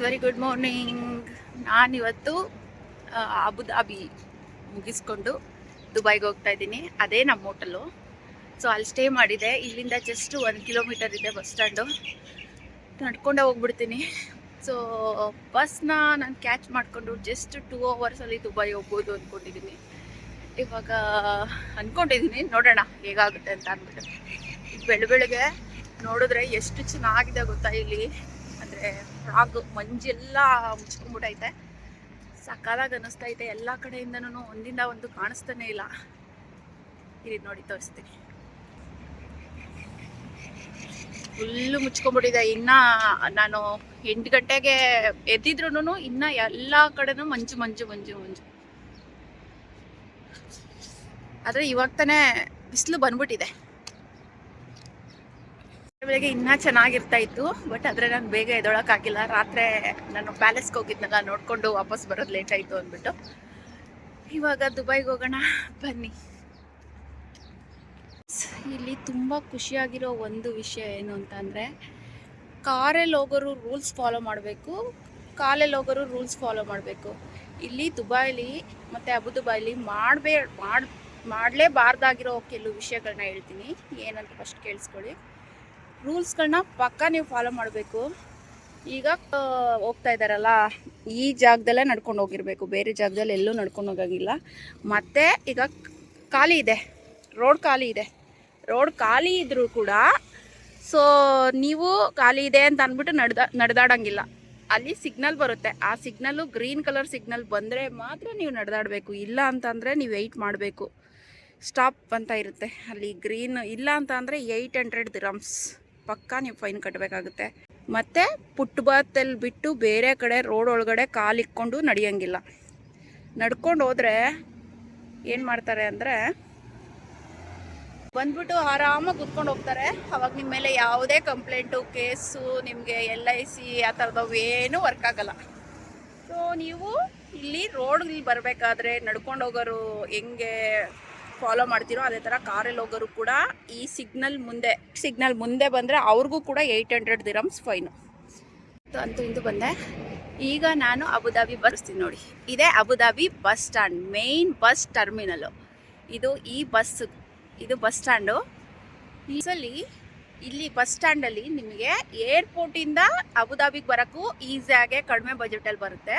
Very good morning. ನಾನಿವತ್ತು Abu Dhabi ಮುಗಿಸ್ಕೊಂಡು ದುಬೈಗೆ ಹೋಗ್ತಾ ಇದ್ದೀನಿ. ಅದೇ ನಮ್ಮ ಹೋಟೆಲು. ಸೊ ಅಲ್ಲಿ ಸ್ಟೇ ಮಾಡಿದೆ. ಇಲ್ಲಿಂದ ಜಸ್ಟ್ 1 ಕಿಲೋಮೀಟರ್ ಇದೆ ಬಸ್ ಸ್ಟ್ಯಾಂಡು. ನಡ್ಕೊಂಡೇ ಹೋಗ್ಬಿಡ್ತೀನಿ. ಸೊ ಬಸ್ನ ನಾನು ಕ್ಯಾಚ್ ಮಾಡಿಕೊಂಡು ಜಸ್ಟ್ 2 ಅವರ್ಸಲ್ಲಿ ದುಬೈ ಹೋಗ್ಬೋದು ಅಂದ್ಕೊಂಡಿದ್ದೀನಿ. ಇವಾಗ ಅಂದ್ಕೊಂಡಿದ್ದೀನಿ, ನೋಡೋಣ ಹೇಗಾಗುತ್ತೆ ಅಂತ ಅಂದ್ಬಿಟ್ಟು. ಬೆಳಗ್ಗೆ ನೋಡಿದ್ರೆ ಎಷ್ಟು ಚೆನ್ನಾಗಿದೆ ಗೊತ್ತಾ ಇಲ್ಲಿ. ಅಂದರೆ ಫ್ರಾಗ್ ಮಂಜೆಲ್ಲ ಮುಚ್ಕೊಂಡ್ಬಿಟ್ಟೈತೆ. ಸಕಾಲಾಗಿ ಅನ್ನಿಸ್ತೈತೆ. ಎಲ್ಲ ಕಡೆಯಿಂದನೂ ಒಂದಿಂದ ಒಂದು ಕಾಣಿಸ್ತಾನೆ ಇಲ್ಲ. ಇಲ್ಲಿ ನೋಡಿ ತೋರಿಸ್ತೀನಿ. ಫುಲ್ಲು ಮುಚ್ಕೊಂಡ್ಬಿಟ್ಟಿದೆ. ಇನ್ನು ನಾನು 8 ಗಂಟೆಗೆ ಎದ್ದಿದ್ರು ಇನ್ನು ಎಲ್ಲ ಕಡೆನೂ ಮಂಜು ಮಂಜು ಮಂಜು ಮಂಜು. ಆದರೆ ಇವಾಗ ತಾನೇ ಬಿಸಿಲು ಬಂದ್ಬಿಟ್ಟಿದೆ. ಬೆಳಗ್ಗೆ ಇನ್ನೂ ಚೆನ್ನಾಗಿರ್ತಾ ಇತ್ತು. ಬಟ್ ಆದರೆ ನಾನು ಬೇಗ ಎದ್ದೊಳಕ್ಕಾಗಿಲ್ಲ. ರಾತ್ರಿ ನಾನು ಪ್ಯಾಲೇಸ್ಗೆ ಹೋಗಿದ್ನಲ್ಲ, ನೋಡಿಕೊಂಡು ವಾಪಸ್ ಬರೋದು ಲೇಟ್ ಆಯಿತು ಅಂದ್ಬಿಟ್ಟು. ಇವಾಗ ದುಬೈಗೆ ಹೋಗೋಣ ಬನ್ನಿ. ಇಲ್ಲಿ ತುಂಬ ಖುಷಿಯಾಗಿರೋ ಒಂದು ವಿಷಯ ಏನು ಅಂತಂದರೆ, ಕಾರಲ್ಲಿ ಹೋಗೋರು ರೂಲ್ಸ್ ಫಾಲೋ ಮಾಡಬೇಕು, ಕಾಲಲ್ಲಿ ಹೋಗೋರು ರೂಲ್ಸ್ ಫಾಲೋ ಮಾಡಬೇಕು. ಇಲ್ಲಿ ದುಬೈಲಿ ಮತ್ತು ಅಬುದುಬೈಲಿ ಮಾಡಲೇಬಾರ್ದಾಗಿರೋ ಕೆಲವು ವಿಷಯಗಳನ್ನ ಹೇಳ್ತೀನಿ. ಏನಂತ ಫಸ್ಟ್ ಕೇಳಿಸ್ಕೊಳ್ಳಿ. ರೂಲ್ಸ್ಗಳನ್ನ ಪಕ್ಕ ನೀವು ಫಾಲೋ ಮಾಡಬೇಕು. ಈಗ ಹೋಗ್ತಾ ಇದ್ದಾರಲ್ಲ, ಈ ಜಾಗದಲ್ಲೇ ನಡ್ಕೊಂಡು ಹೋಗಿರಬೇಕು, ಬೇರೆ ಜಾಗದಲ್ಲಿ ಎಲ್ಲೂ ನಡ್ಕೊಂಡು ಹೋಗೋಂಗಿಲ್ಲ. ಮತ್ತು ಈಗ ಖಾಲಿ ಇದೆ, ರೋಡ್ ಖಾಲಿ ಇದೆ. ರೋಡ್ ಖಾಲಿ ಇದ್ದರೂ ಕೂಡ ಸೊ ನೀವು ಖಾಲಿ ಇದೆ ಅಂತ ಅಂದ್ಬಿಟ್ಟು ನಡೆದಾಡಂಗಿಲ್ಲ. ಅಲ್ಲಿ ಸಿಗ್ನಲ್ ಬರುತ್ತೆ. ಆ ಸಿಗ್ನಲ್ಲು ಗ್ರೀನ್ ಕಲರ್ ಸಿಗ್ನಲ್ ಬಂದರೆ ಮಾತ್ರ ನೀವು ನಡೆದಾಡಬೇಕು. ಇಲ್ಲ ಅಂತಂದರೆ ನೀವು ವೆಯ್ಟ್ ಮಾಡಬೇಕು. ಸ್ಟಾಪ್ ಅಂತ ಇರುತ್ತೆ ಅಲ್ಲಿ. ಗ್ರೀನ್ ಇಲ್ಲ ಅಂತ ಅಂದರೆ 800 ದಿರಮ್ಸ್ ಪಕ್ಕ ನೀವು ಫೈನ್ ಕಟ್ಟಬೇಕಾಗುತ್ತೆ. ಮತ್ತು ಫುಟ್ಪಾತಲ್ಲಿ ಬಿಟ್ಟು ಬೇರೆ ಕಡೆ ರೋಡ್ ಒಳಗಡೆ ಕಾಲಿಕ್ಕೊಂಡು ನಡೆಯೋಂಗಿಲ್ಲ. ನಡ್ಕೊಂಡು ಹೋದರೆ ಏನು ಮಾಡ್ತಾರೆ ಅಂದರೆ, ಬಂದ್ಬಿಟ್ಟು ಆರಾಮಾಗಿ ಕೂತ್ಕೊಂಡು ಹೋಗ್ತಾರೆ. ಅವಾಗ ನಿಮ್ಮ ಮೇಲೆ ಯಾವುದೇ ಕಂಪ್ಲೇಂಟು, ಕೇಸು, ನಿಮಗೆ LIC ಆ ಥರದವು ಏನೂ ವರ್ಕ್ ಆಗಲ್ಲ. ಸೊ ನೀವು ಇಲ್ಲಿ ರೋಡ್ಗೆ ಬರಬೇಕಾದ್ರೆ ನಡ್ಕೊಂಡು ಹೋಗೋರು ಹೆಂಗೆ ಫಾಲೋ ಮಾಡ್ತೀರೋ ಅದೇ ಥರ ಕಾರಲ್ಲಿ ಹೋಗೋರು ಕೂಡ ಈ ಸಿಗ್ನಲ್ ಮುಂದೆ ಬಂದರೆ ಅವ್ರಿಗೂ ಕೂಡ 800 ದಿರಮ್ಸ್ ಫೈನು. ಅಂತೂ ಇಂದು ಬಂದೆ. ಈಗ ನಾನು ಅಬುದಾಬಿ ಬರ್ಸ್ತೀನಿ ನೋಡಿ. ಇದೇ Abu Dhabi bus stand, main bus terminal ಇದು. ಇದು ಬಸ್ ಸ್ಟ್ಯಾಂಡು. ಇಲ್ಲಿ ಬಸ್ ಸ್ಟ್ಯಾಂಡಲ್ಲಿ ನಿಮಗೆ ಏರ್ಪೋರ್ಟಿಂದ ಅಬುದಾಬಿಗೆ ಬರೋಕ್ಕೂ ಈಸಿಯಾಗೆ ಕಡಿಮೆ ಬಜೆಟಲ್ಲಿ ಬರುತ್ತೆ.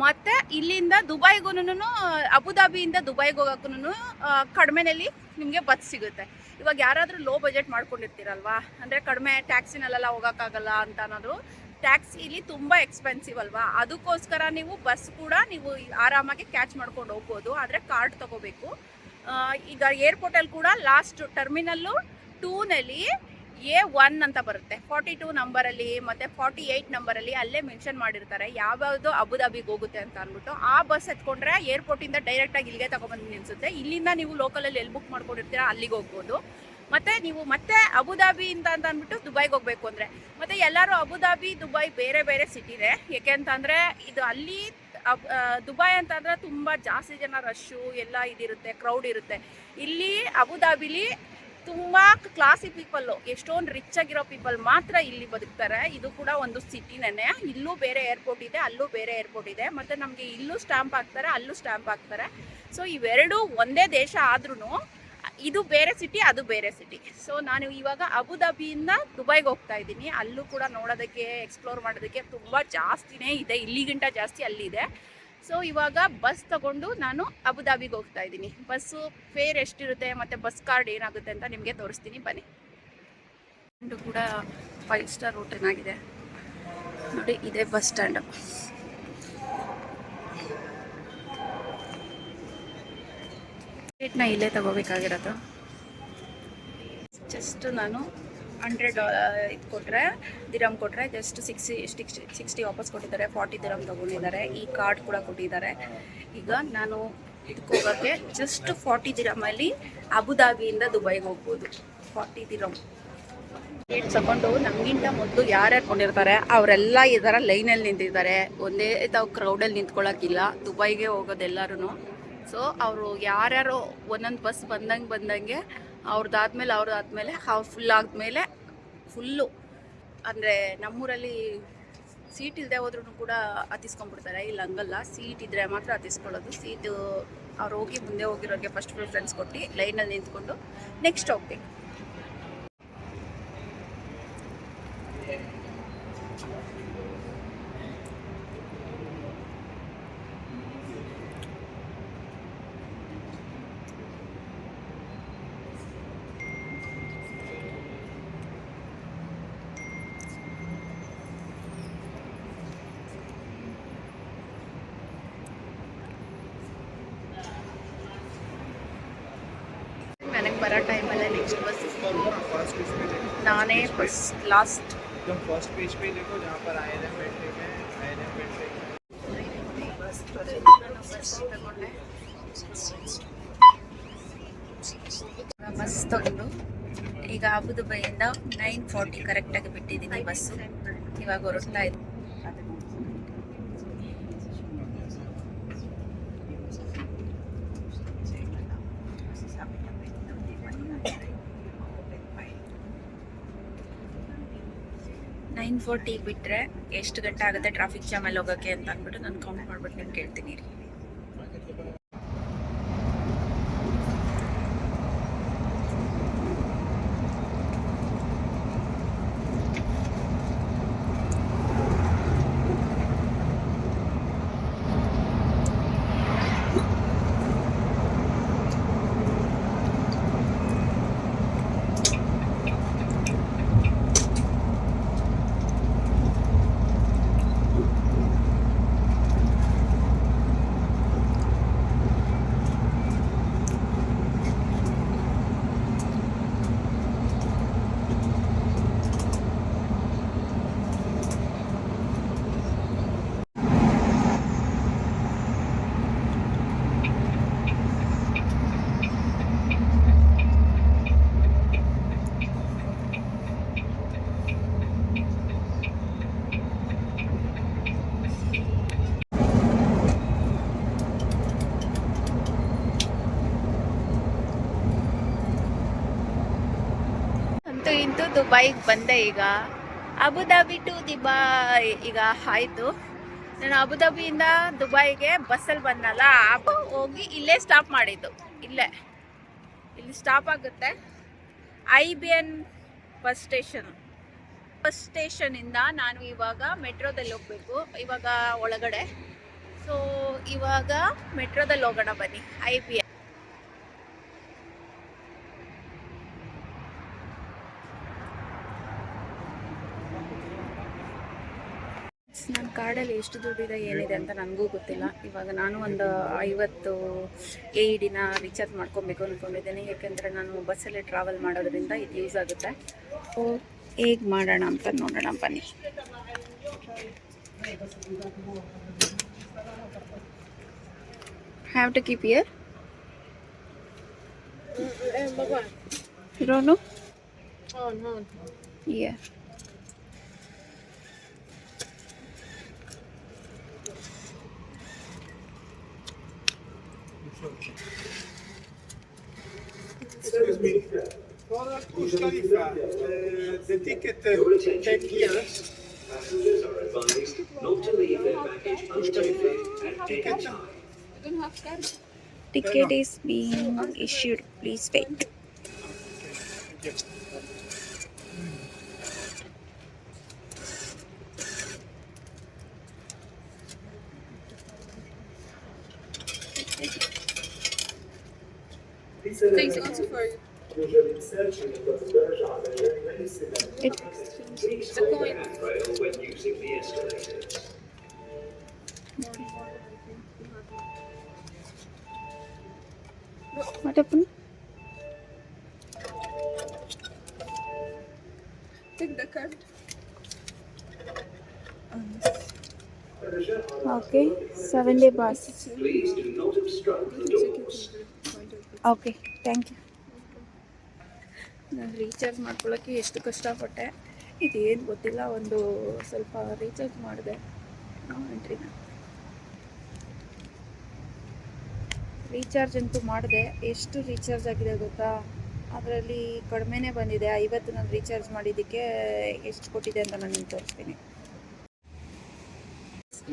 ಮತ್ತು ಇಲ್ಲಿಂದ ದುಬೈಗೂ, ಅಬುದಾಬಿಯಿಂದ ದುಬೈಗೆ ಹೋಗೋಕ್ಕೂ ಕಡಿಮೆನಲ್ಲಿ ನಿಮಗೆ ಬಸ್ ಸಿಗುತ್ತೆ. ಇವಾಗ ಯಾರಾದರೂ ಲೋ ಬಜೆಟ್ ಮಾಡ್ಕೊಂಡಿರ್ತೀರಲ್ವಾ, ಅಂದರೆ ಕಡಿಮೆ ಟ್ಯಾಕ್ಸಿನಲ್ಲೆಲ್ಲ ಹೋಗೋಕ್ಕಾಗಲ್ಲ ಅಂತ ಅನ್ನೋದು. ಟ್ಯಾಕ್ಸಿ ಇಲ್ಲಿ ತುಂಬ ಎಕ್ಸ್ಪೆನ್ಸಿವ್ ಅಲ್ವಾ, ಅದಕ್ಕೋಸ್ಕರ ನೀವು ಬಸ್ ಕೂಡ ನೀವು ಆರಾಮಾಗಿ ಕ್ಯಾಚ್ ಮಾಡ್ಕೊಂಡು ಹೋಗ್ಬೋದು. ಆದರೆ ಕಾರ್ಡ್ ತೊಗೋಬೇಕು. ಈಗ ಏರ್ಪೋರ್ಟಲ್ಲಿ ಕೂಡ ಲಾಸ್ಟ್ ಟರ್ಮಿನಲ್ಲು 2ನಲ್ಲಿ A1 ಅಂತ ಬರುತ್ತೆ. 42 ನಂಬರಲ್ಲಿ ಮತ್ತು 48 ನಂಬರಲ್ಲಿ ಅಲ್ಲೇ ಮೆನ್ಷನ್ ಮಾಡಿರ್ತಾರೆ ಯಾವ್ಯಾವುದು ಅಬುದಾಬಿಗೆ ಹೋಗುತ್ತೆ ಅಂತ ಅಂದ್ಬಿಟ್ಟು. ಆ ಬಸ್ ಎತ್ಕೊಂಡ್ರೆ ಏರ್ಪೋರ್ಟಿಂದ ಡೈರೆಕ್ಟಾಗಿ ಇಲ್ಲಿಗೆ ತಗೊಬಂದು ನಿಲ್ಲಿಸುತ್ತೆ. ಇಲ್ಲಿಂದ ನೀವು ಲೋಕಲಲ್ಲಿ ಎಲ್ಲಿ ಬುಕ್ ಮಾಡ್ಕೊಂಡಿರ್ತೀರ ಅಲ್ಲಿಗೆ ಹೋಗ್ಬೋದು. ಮತ್ತು ನೀವು ಮತ್ತೆ ಅಬುದಾಬಿಯಿಂದ ಅಂತ ಅಂದ್ಬಿಟ್ಟು ದುಬೈಗೆ ಹೋಗಬೇಕು ಅಂದರೆ, ಮತ್ತು ಎಲ್ಲರೂ ಅಬುದಾಬಿ ದುಬೈ ಬೇರೆ ಬೇರೆ ಸಿಟಿನೇ. ಏಕೆ ಅಂತಂದರೆ ಇದು ಅಲ್ಲಿ ದುಬೈ ಅಂತಂದರೆ ತುಂಬ ಜಾಸ್ತಿ ಜನ ರಶ್ಶು ಎಲ್ಲ ಇದಿರುತ್ತೆ, ಕ್ರೌಡ್ ಇರುತ್ತೆ. ಇಲ್ಲಿ ಅಬುದಾಬಿಲಿ ತುಂಬ ಕ್ಲಾಸಿ ಪೀಪಲ್ಲು, ಎಷ್ಟೊಂದು ರಿಚ್ ಆಗಿರೋ ಪೀಪಲ್ ಮಾತ್ರ ಇಲ್ಲಿ ಬದುಕ್ತಾರೆ. ಇದು ಕೂಡ ಒಂದು ಸಿಟಿನೇ. ಇಲ್ಲೂ ಬೇರೆ ಏರ್ಪೋರ್ಟ್ ಇದೆ, ಅಲ್ಲೂ ಬೇರೆ ಏರ್ಪೋರ್ಟ್ ಇದೆ. ಮತ್ತು ನಮಗೆ ಇಲ್ಲೂ ಸ್ಟ್ಯಾಂಪ್ ಹಾಕ್ತಾರೆ, ಅಲ್ಲೂ ಸ್ಟ್ಯಾಂಪ್ ಹಾಕ್ತಾರೆ. ಸೊ ಇವೆರಡೂ ಒಂದೇ ದೇಶ ಆದ್ರೂ ಇದು ಬೇರೆ ಸಿಟಿ, ಅದು ಬೇರೆ ಸಿಟಿ. ಸೊ ನಾನು ಇವಾಗ ಅಬುದಾಬಿಯಿಂದ ದುಬೈಗೆ ಹೋಗ್ತಾ ಇದ್ದೀನಿ. ಅಲ್ಲೂ ಕೂಡ ನೋಡೋದಕ್ಕೆ, ಎಕ್ಸ್ಪ್ಲೋರ್ ಮಾಡೋದಕ್ಕೆ ತುಂಬ ಜಾಸ್ತಿನೇ ಇದೆ, ಇಲ್ಲಿಗಿಂತ ಜಾಸ್ತಿ ಅಲ್ಲಿದೆ. ಸೊ ಇವಾಗ ಬಸ್ ತಗೊಂಡು ನಾನು ಅಬುದಾಬಿಗೆ ಹೋಗ್ತಾ ಇದ್ದೀನಿ. ಬಸ್ಸು ಫೇರ್ ಎಷ್ಟಿರುತ್ತೆ ಮತ್ತು ಬಸ್ ಕಾರ್ಡ್ ಏನಾಗುತ್ತೆ ಅಂತ ನಿಮಗೆ ತೋರಿಸ್ತೀನಿ ಬನ್ನಿ. ಕೂಡ 5 ಸ್ಟಾರ್ ಹೋಟೆಲ್ ಆಗಿದೆ ನೋಡಿ. ಇದೇ ಬಸ್ ಸ್ಟ್ಯಾಂಡು. ಟಿಕೆಟ್ನ ಇಲ್ಲೇ ತಗೋಬೇಕಾಗಿರೋದು. ಜಸ್ಟ್ ನಾನು 100 ಇದು ಕೊಟ್ಟರೆ, ದಿರಮ್ ಕೊಟ್ಟರೆ ಜಸ್ಟ್ 60 ವಾಪಸ್ ಕೊಟ್ಟಿದ್ದಾರೆ. 40 ದಿರಮ್ ತೊಗೊಂಡಿದ್ದಾರೆ. ಈ ಕಾರ್ಡ್ ಕೂಡ ಕೊಟ್ಟಿದ್ದಾರೆ. ಈಗ ನಾನು ಇದಕ್ಕೆ ಹೋಗೋಕ್ಕೆ ಜಸ್ಟ್ 40 ದಿರಮಲ್ಲಿ ಅಬುದಾಬಿಯಿಂದ ದುಬೈಗೆ ಹೋಗ್ಬೋದು. 40 ದಿರಮ್ ಟಿಕೆಟ್ ತಗೊಂಡು ನಮಗಿಂತ ಮೊದಲು ಯಾರ್ಯಾರು ಕೊಂಡಿರ್ತಾರೆ ಅವರೆಲ್ಲ ಈ ಥರ ಲೈನಲ್ಲಿ ನಿಂತಿದ್ದಾರೆ. ಒಂದೇ ತಾವು ಕ್ರೌಡಲ್ಲಿ ನಿಂತ್ಕೊಳ್ಳೋಕ್ಕಿಲ್ಲ ದುಬೈಗೆ ಹೋಗೋದೆಲ್ಲರೂ. ಸೊ ಅವರು ಯಾರ್ಯಾರು ಒಂದೊಂದು ಬಸ್ ಬಂದಂಗೆ ಅವ್ರದ್ದಾದ್ಮೇಲೆ ಫುಲ್ ಆದಮೇಲೆ ಫುಲ್ಲು ಅಂದರೆ ನಮ್ಮೂರಲ್ಲಿ ಸೀಟ್ ಇಲ್ಲದೆ ಹೋದ್ರೂ ಕೂಡ ಹತ್ತಿಸ್ಕೊಂಡ್ಬಿಡ್ತಾರೆ. ಇಲ್ಲಿ ಹಂಗಲ್ಲ, ಸೀಟ್ ಇದ್ದರೆ ಮಾತ್ರ ಹತ್ತಿಸ್ಕೊಳ್ಳೋದು. ಸೀಟು ಅವ್ರು ಹೋಗಿ ಮುಂದೆ ಹೋಗಿರೋರಿಗೆ ಫಸ್ಟ್ ಪ್ರಿಫರೆನ್ಸ್ ಕೊಟ್ಟು ಲೈನಲ್ಲಿ ನಿಂತ್ಕೊಂಡು ನೆಕ್ಸ್ಟ್ ಹೋಗ್ಬೇಕು. ನನಗೆ ಬರೋ ಟೈಮಲ್ಲೇ ನೆಕ್ಸ್ಟ್ ಬಸ್ ನಾನೇ ಫಸ್ಟ್ ಲಾಸ್ಟ್. फर्स्ट पेज पे देखो जहाँ पर INM बैठे हुए हैं, INM बैठे ಬಸ್ ತಗೊಂಡು ಈಗ ಅಬುದಾಬಿಯಿಂದ 9:40 ಕರೆಕ್ಟಾಗಿ ಬಿಟ್ಟಿದ್ದೀನಿ ಬಸ್ಸು. ಇವಾಗ ಹೊರಡ್ತಾ ಇದ್ದೀನಿ. ನೈನ್ 9:40 ಬಿಟ್ಟರೆ ಎಷ್ಟು ಗಂಟೆ ಆಗುತ್ತೆ ಟ್ರಾಫಿಕ್ ಜಾಮಲ್ಲಿ ಹೋಗೋಕ್ಕೆ ಅಂತ ಅಂದ್ಬಿಟ್ಟು ನಾನು ಕೌಂಟ್ ಮಾಡ್ಬಿಟ್ಟು ನಿಮ್ಗೆ ಕೇಳ್ತೀನಿ ರೀ. ಇಂತೂ ದುಬೈಗೆ ಬಂದೆ. ಈಗ ಅಬುದಾಬಿ ಟು ದುಬೈ ಈಗ ಆಯಿತು. ನಾನು ಅಬುದಾಬಿಯಿಂದ ದುಬೈಗೆ ಬಸ್ಸಲ್ಲಿ ಬಂದಲ್ಲ, ಹೋಗಿ ಇಲ್ಲೇ ಸ್ಟಾಪ್ ಮಾಡಿದ್ದು. ಇಲ್ಲಿ ಸ್ಟಾಪ್ ಆಗುತ್ತೆ. IBN ಬಸ್ ಸ್ಟೇಷನಿಂದ ನಾನು ಇವಾಗ ಮೆಟ್ರೋದಲ್ಲಿ ಹೋಗಬೇಕು. ಇವಾಗ ಒಳಗಡೆ, ಸೊ ಇವಾಗ ಮೆಟ್ರೋದಲ್ಲಿ ಹೋಗೋಣ ಬನ್ನಿ. IBN ನನ್ನ ಕಾರ್ಡಲ್ಲಿ ಎಷ್ಟು ದುಡ್ಡಿದೆ ಏನಿದೆ ಅಂತ ನನಗೂ ಗೊತ್ತಿಲ್ಲ. ಇವಾಗ ನಾನು ಒಂದು 50 AEDನ ರೀಚಾರ್ಜ್ ಮಾಡ್ಕೊಬೇಕು ಅಂದ್ಕೊಂಡಿದ್ದೀನಿ. ಯಾಕೆಂದರೆ ನಾನು ಬಸ್ಸಲ್ಲಿ ಟ್ರಾವೆಲ್ ಮಾಡೋದ್ರಿಂದ ಇದು ಯೂಸ್ ಆಗುತ್ತೆ. ಸೊ ಹೇಗೆ ಮಾಡೋಣ ಅಂತ ನೋಡೋಣ ಬನ್ನಿ. Have to keep ear Rono? On. Yeah. Excuse me. For Burj Khalifa, the ticket 10 years. Passengers are advised not to leave their baggage unattended at any time. Ticket is being issued. Please wait. Thanks also for It, Please hold the handrail when using the escalators. what happened? take the card. Okay, 70 baht. Please do not obstruct the doors. Okay, thank you. ನಾನು recharge ಮಾಡ್ಕೊಳ್ಳೋಕ್ಕೆ ಎಷ್ಟು ಕಷ್ಟಪಟ್ಟೆ, ಇದೇನು ಗೊತ್ತಿಲ್ಲ. ಒಂದು ಸ್ವಲ್ಪ recharge ಮಾಡಿದೆ. ಎಂಟ್ರಿನ recharge ಅಂತೂ ಮಾಡಿದೆ. ಎಷ್ಟು ರೀಚಾರ್ಜ್ ಆಗಿದೆ ಗೊತ್ತಾ? ಅದರಲ್ಲಿ ಕಡಿಮೆನೇ ಬಂದಿದೆ. 50 ನಾನು ರೀಚಾರ್ಜ್ ಮಾಡಿದ್ದಕ್ಕೆ ಎಷ್ಟು ಕೊಟ್ಟಿದೆ ಅಂತ ನಾನು ನಿಮ್ಗೆ ತೋರಿಸ್ತೀನಿ.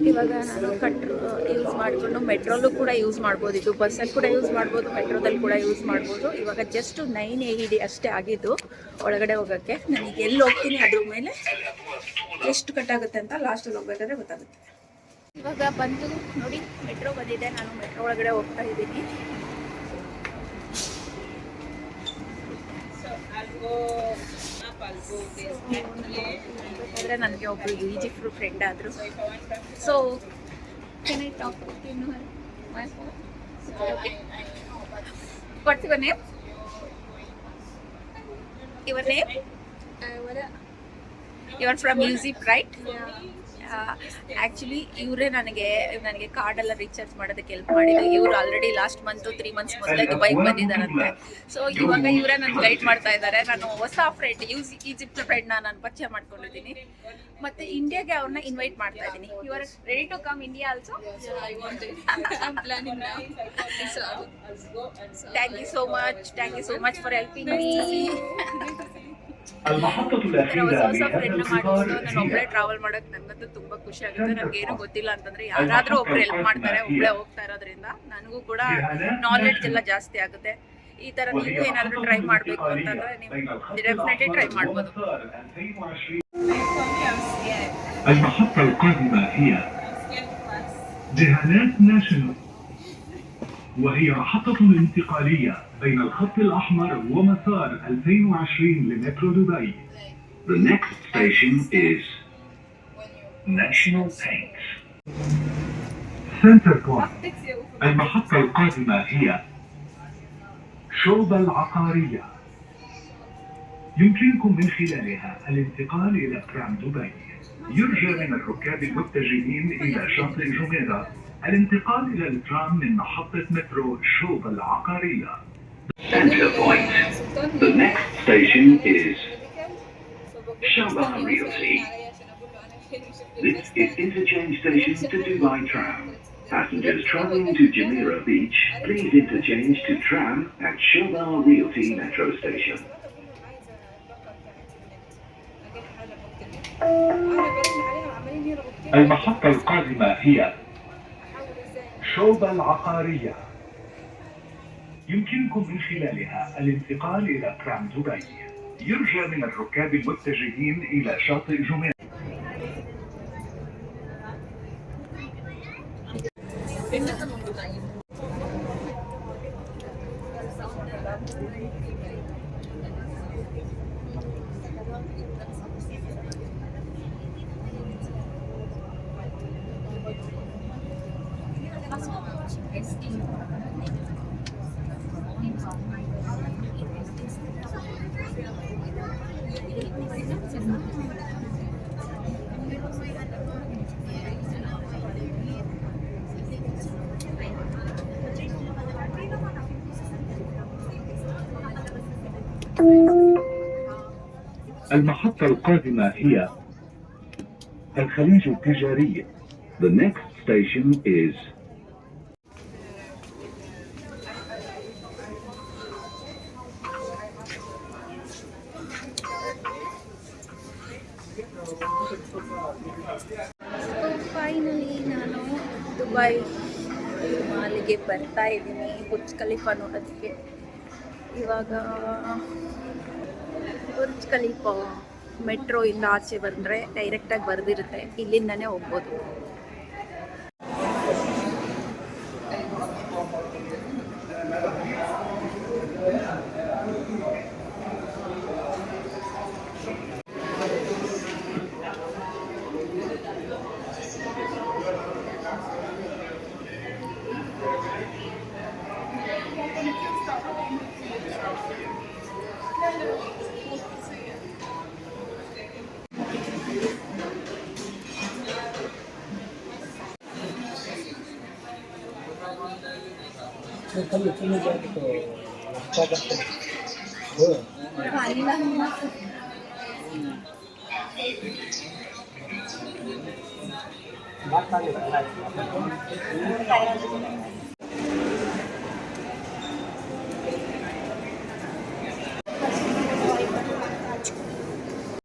ಇವಾಗ ನಾನು ಕಟ್ರು ಯೂಸ್ ಮಾಡಿಕೊಂಡು ಮೆಟ್ರೋಲ್ಲೂ ಕೂಡ ಯೂಸ್ ಮಾಡ್ಬೋದು, ಇದು ಬಸ್ಸಲ್ಲಿ ಕೂಡ ಯೂಸ್ ಮಾಡ್ಬೋದು, ಮೆಟ್ರೋದಲ್ಲಿ ಕೂಡ ಯೂಸ್ ಮಾಡ್ಬೋದು. ಇವಾಗ ಜಸ್ಟ್ 980 ಅಷ್ಟೇ ಆಗಿದ್ದು ಒಳಗಡೆ ಹೋಗೋಕ್ಕೆ. ನನಗೆ ಎಲ್ಲಿ ಹೋಗ್ತೀನಿ ಅದ್ರ ಮೇಲೆ ಎಷ್ಟು ಕಟ್ಟಾಗುತ್ತೆ ಅಂತ ಲಾಸ್ಟಲ್ಲಿ ಹೋಗ್ಬೇಕಾದ್ರೆ ಗೊತ್ತಾಗುತ್ತೆ. ಇವಾಗ ಬಂದು ನೋಡಿ ಮೆಟ್ರೋ ಬಂದಿದೆ, ನಾನು ಮೆಟ್ರೋ ಒಳಗಡೆ ಹೋಗ್ತಾ ಇದ್ದೀನಿ. ಆದರೆ ನನಗೆ ಒಬ್ಬರು ಈಜಿಪ್ಟ್ ಫ್ರೆಂಡ್ ಆದರು. So can I talk what's your name? Your name? You are from Egypt right? Actually ಇವರೇ ನನಗೆ ಕಾರ್ಡೆಲ್ಲ ರೀಚಾರ್ಜ್ ಮಾಡೋದಕ್ಕೆ ಹೆಲ್ಪ್ ಮಾಡಿದ್ದು. ಇವರು ಆಲ್ರೆಡಿ ಲಾಸ್ಟ್ ಮಂತು 3 months ಮೊದಲೇ ದುಬೈಗೆ ಬಂದಿದ್ದಾರಂತೆ. ಸೊ ಇವಾಗ ಇವರೇ ನನಗೆ ಗೈಡ್ ಮಾಡ್ತಾ ಇದ್ದಾರೆ. ನಾನು ಹೊಸ ಫ್ರೆಂಡ್ ಈಜಿಪ್ಟ್ ಫ್ರೆಂಡ್ನ ನಾನು ಪರಿಚಯ ಮಾಡ್ಕೊಂಡಿದ್ದೀನಿ. ಮತ್ತು ಇಂಡಿಯಾಗೆ ಅವ್ರನ್ನ ಇನ್ವೈಟ್ ಮಾಡ್ತಾ ಇದ್ದೀನಿ. You are ready to come India also? I'm planning now. Thank you so much for helping me. المحطة ಹೊಸ الأخيرة ಹೊಸ لهذا ಫ್ರೆಂಡ್ನ القطار ಮಾಡ್ಕೊಂಡು ನಾನು ಒಬ್ಬಳೇ ಟ್ರಾವೆಲ್ ಮಾಡೋಕ್ಕೆ ನನಗಂತೂ ತುಂಬ ಖುಷಿ ಆಗುತ್ತೆ. ನನಗೇನು ಗೊತ್ತಿಲ್ಲ ಅಂತಂದರೆ ಯಾರಾದರೂ ಒಬ್ರು ಹೆಲ್ಪ್ ಮಾಡ್ತಾರೆ. ಒಬ್ಬಳೇ ಹೋಗ್ತಾ ಇರೋದ್ರಿಂದ ನನಗೂ ಕೂಡ ನಾಲೆಡ್ಜ್ ಎಲ್ಲ ಜಾಸ್ತಿ ಆಗುತ್ತೆ. ಈ ಥರ ನೀವು ಏನಾದರೂ ಟ್ರೈ ಮಾಡಬೇಕು ಅಂತಂದರೆ ನೀವು ಡೆಫಿನೆಟ್ಲಿ ಟ್ರೈ ಮಾಡ್ಬೋದು. المحطة القادمة هي جهانات ناشونال، وهي محطة انتقالية بين الخط الأحمر ومسار 2020 لمترو دبي. The next station is National Tanks. Center Point. المحطة القادمة هي شوبة العقارية. يمكنكم من خلالها الانتقال إلى ترام دبي. يرجى من الركاب المتجهين إلى شاطئ جميرة الانتقال إلى الترام من محطة مترو شوبة العقارية. Center Point. The next station is Shabah Realty. This is interchange station to Dubai Tram. Passengers traveling to Jumeirah Beach, please interchange to tram at Shabah Realty Metro Station. المحطة القادمة هي شوبة العقارية. يمكنكم من خلالها الانتقال إلى ترام دبي. يرجى من الركاب المتجهين إلى شاطئ جميرة. المحطة القادمة هي الخليج التجاري. The next station is finally ನಾನು Dubai ಮಾಲಿಗೆ ಬರ್ತಾ ಇದ್ದೀನಿ Burj Khalifa ನೋಡೋದಕ್ಕೆ. ಇವಾಗ Burj Khalifa metro ಇಂದ ಆಚೆ ಬಂದರೆ ಡೈರೆಕ್ಟಾಗಿ ಬರೆದಿರುತ್ತೆ, ಇಲ್ಲಿಂದನೇ ಹೋಗ್ಬೋದು.